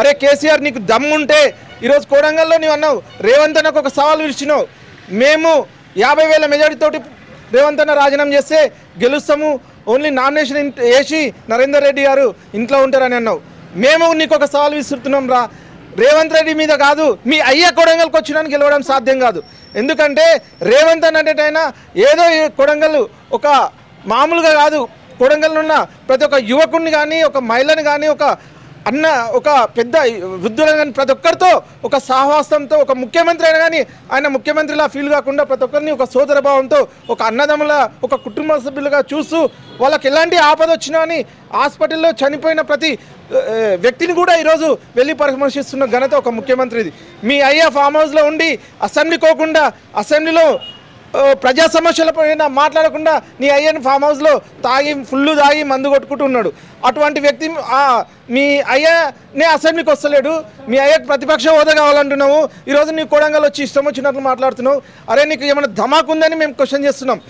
అరే కేసీఆర్ నీకు దమ్ముంటే ఈరోజు కోడంగల్లో నీవు అన్నావు, రేవంత్ అన్నకు ఒక సవాల్ విడిచినావు, మేము 50,000 మెజారిటీతోటి రేవంత్ అన్న రాజీనామా చేస్తే గెలుస్తాము, ఓన్లీ నామినేషన్ వేసి నరేందర్ రెడ్డి గారు ఇంట్లో ఉంటారని అన్నావు. మేము నీకు ఒక సవాల్ విసురుతున్నాం రా, రేవంత్ రెడ్డి మీద కాదు, మీ అయ్య కొడంగల్కి వచ్చినానికి గెలవడం సాధ్యం కాదు. ఎందుకంటే రేవంత్ అన్నట్టయినా ఏదో కొడంగల్ ఒక మామూలుగా కాదు, కొడంగల్ ఉన్న ప్రతి ఒక్క యువకుడిని కానీ, ఒక మహిళని కానీ, ఒక అన్న, ఒక పెద్ద వృద్ధులను కానీ ప్రతి ఒక్కరితో ఒక సహవాసంతో, ఒక ముఖ్యమంత్రి అయినా కానీ ఆయన ముఖ్యమంత్రిలా ఫీల్ కాకుండా ప్రతి ఒక్కరిని ఒక సోదర భావంతో, ఒక అన్నదమ్ముల, ఒక కుటుంబ సభ్యులుగా చూస్తూ వాళ్ళకి ఎలాంటి ఆపద వచ్చినా అని హాస్పిటల్లో చనిపోయిన ప్రతి వ్యక్తిని కూడా ఈరోజు వెళ్ళి పరామర్శిస్తున్న ఘనత ఒక ముఖ్యమంత్రిది. మీ అయ్యా ఫామ్ హౌస్లో ఉండి అసెంబ్లీ కోకుండా, అసెంబ్లీలో ప్రజా సమస్యల పైన మాట్లాడకుండా నీ అయ్యని ఫామ్ హౌస్లో ఫుల్ తాగి మందు కొట్టుకుంటూ ఉన్నాడు. అటువంటి వ్యక్తి మీ అయ్యనే అసెంబ్లీకి వస్తలేడు, మీ అయ్యకు ప్రతిపక్ష హోదా కావాలంటున్నావు, ఈరోజు నీ కొడంగల్ వచ్చి ఇష్టం వచ్చినట్లు మాట్లాడుతున్నావు. అరే నీకు ఏమైనా ధమాక్ ఉందని మేము క్వశ్చన్ చేస్తున్నాం.